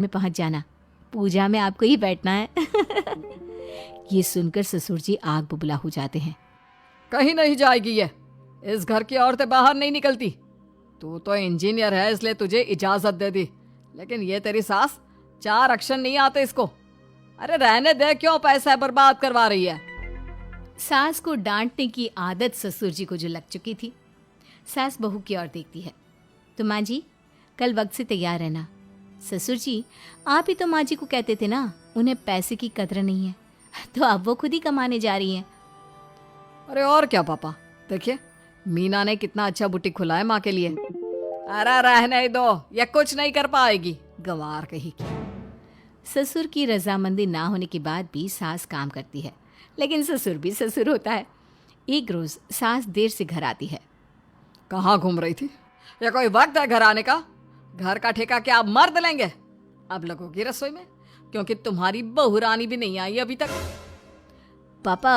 में पहुंच जाना, पूजा में आपको ही बैठना है। ये सुनकर ससुर जी आग बुबला हो जाते हैं। कहीं नहीं जाएगी ये, इस घर की औरतें बाहर नहीं निकलती। तू तो इंजीनियर है इसलिए तुझे इजाजत दे दी, लेकिन ये तेरी सास 4 अक्षर नहीं आते इसको। अरे रहने दे, क्यों पैसा बर्बाद करवा रही है। सास को डांटने की आदत ससुर जी को जो लग चुकी थी। सास बहू की ओर देखती है। तो माँ जी, कल वक्त से तैयार रहना। ससुर जी, आप ही तो माँ जी को कहते थे ना उन्हें पैसे की कदर नहीं है, तो अब वो खुद ही कमाने जा रही हैं। अरे और क्या पापा, देखिए मीना ने कितना अच्छा बुटीक खुला है माँ के लिए। अरे रहने दो, ये कुछ नहीं कर पाएगी, गंवार कहीं की। ससुर की रजामंदी ना होने के बाद भी सास काम करती है, लेकिन ससुर भी ससुर होता है। एक रोज सास देर से घर आती है। कहाँ घूम रही थी? ये कोई वक्त है घर आने का? घर का ठेका क्या आप मर्द लेंगे? अब लगोगी रसोई में, क्योंकि तुम्हारी बहू रानी भी नहीं आई अभी तक। पापा,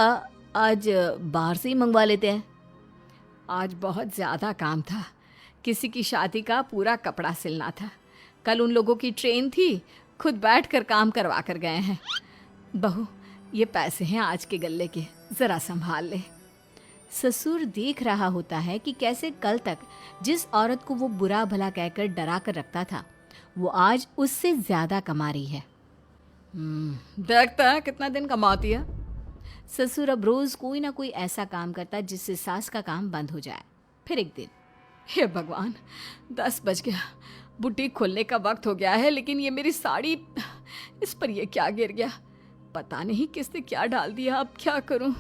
आज बाहर से ही मंगवा लेते हैं। आज बहुत ज़्यादा काम था, किसी की शादी का पूरा कपड़ा सिलना था। कल उन लोगों की ट्रेन थी, खुद बैठ कर काम करवा कर गए हैं। बहू, ये पैसे हैं आज के गल्ले के, ज़रा संभाल ले। ससुर देख रहा होता है कि कैसे कल तक जिस औरत को वो बुरा भला कहकर डरा कर रखता था, वो आज उससे ज्यादा कमा रही है। देखते हैं कितना दिन कमाती है। ससुर अब रोज कोई ना कोई ऐसा काम करता जिससे सास का काम बंद हो जाए। फिर एक दिन, हे भगवान, 10 बज गया, बुटीक खोलने का वक्त हो गया है, लेकिन ये मेरी साड़ी, इस पर ये क्या गिर गया? पता नहीं किसने क्या डाल दिया, अब क्या करूं?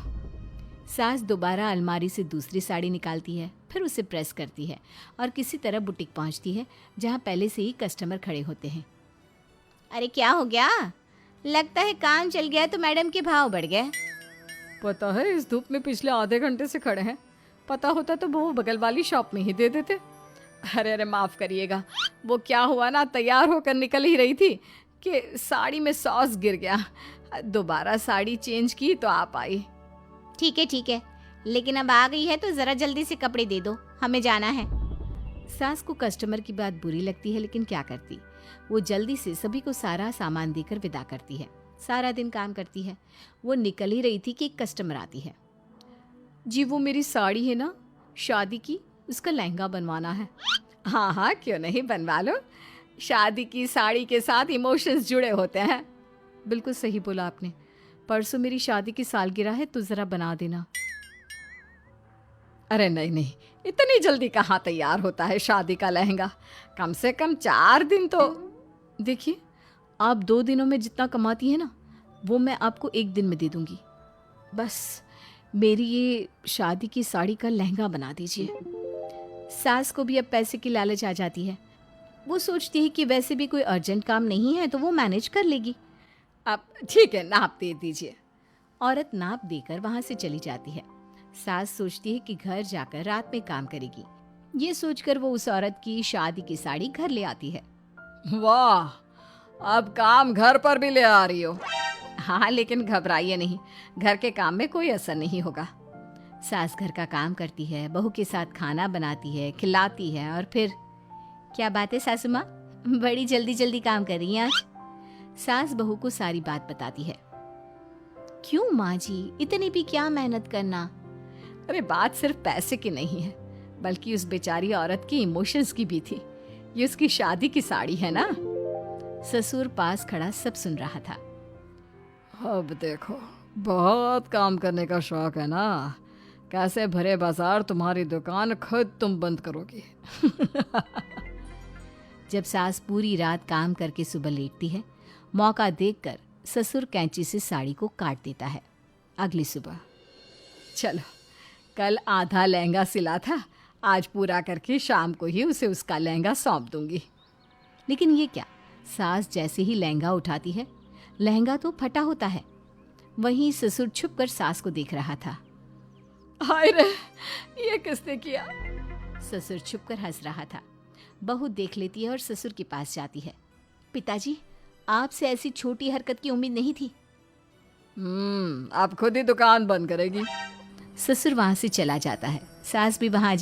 सास दोबारा अलमारी से दूसरी साड़ी निकालती है, फिर उसे प्रेस करती है और किसी तरह बुटीक पहुंचती है, जहां पहले से ही कस्टमर खड़े होते हैं। अरे क्या हो गया? लगता है काम चल गया तो मैडम के भाव बढ़ गए। पता है, इस धूप में पिछले आधे घंटे से खड़े हैं। पता होता तो वो बगल वाली शॉप में ही दे देते। अरे माफ़ करिएगा, वो क्या हुआ ना, तैयार होकर निकल ही रही थी कि साड़ी में सॉस गिर गया। दोबारा साड़ी चेंज की तो आप आई। ठीक है, लेकिन अब आ गई है तो ज़रा जल्दी से कपड़े दे दो, हमें जाना है। सास को कस्टमर की बात बुरी लगती है, लेकिन क्या करती, वो जल्दी से सभी को सारा सामान देकर विदा करती है। सारा दिन काम करती है। वो निकल ही रही थी कि एक कस्टमर आती है। जी, वो मेरी साड़ी है ना शादी की, उसका लहंगा बनवाना है। हाँ हाँ, क्यों नहीं, बनवा लो। शादी की साड़ी के साथ इमोशंस जुड़े होते हैं। बिल्कुल सही बोला आपने। परसों मेरी शादी की सालगिरह है, तो ज़रा बना देना। अरे नहीं, इतनी जल्दी कहाँ तैयार होता है शादी का लहंगा? कम से कम 4 दिन तो। देखिए, आप 2 दिनों में जितना कमाती है ना, वो मैं आपको 1 दिन में दे दूंगी। बस मेरी ये शादी की साड़ी का लहंगा बना दीजिए। सास को भी अब पैसे की लालच आ जाती है। वो सोचती है कि वैसे भी कोई अर्जेंट काम नहीं है तो वो मैनेज कर लेगी। अब ठीक है, नाप दे दीजिए। औरत नाप देकर वहां से चली जाती है। सास सोचती है कि घर जाकर रात में काम करेगी। ये सोचकर वो उस औरत की शादी की साड़ी घर ले आती है। वाह, अब काम घर पर भी ले आ रही हो। हाँ, लेकिन घबराइए नहीं, घर के काम में कोई असर नहीं होगा। सास घर का काम करती है, बहू के साथ खाना बनाती है, खिलाती है, और फिर क्या बात है सासू माँ, बड़ी जल्दी जल्दी काम कर रही हैं आज। सास बहू को सारी बात बताती है। क्यों माँ जी, इतनी भी क्या मेहनत करना? अरे बात सिर्फ पैसे की नहीं है, बल्कि उस बेचारी औरत की इमोशंस की भी थी। ये उसकी शादी की साड़ी है ना। ससुर पास खड़ा सब सुन रहा था। अब देखो, बहुत काम करने का शौक है ना, कैसे भरे बाजार तुम्हारी दुकान खुद तुम बंद करोगी। जब सास पूरी रात काम करके सुबह लेटती है, मौका देखकर ससुर कैंची से साड़ी को काट देता है। अगली सुबह, चलो, कल आधा लहंगा सिला था, आज पूरा करके शाम को ही उसे उसका लहंगा सौंप दूंगी। लेकिन ये क्या, सास जैसे ही लहंगा उठाती है, लहंगा तो फटा होता है। वहीं ससुर छुपकर सास को देख रहा था। हाय रे, ये किसने किया? ससुर छुपकर हंस रहा था। बहू देख लेती है और ससुर के पास जाती है। पिताजी, आपसे ऐसी छोटी हरकत की उम्मीद नहीं थी। आप खुद ही दुकान बंद करेगी। ससुर वहां से चला जाता है। सास भी वहां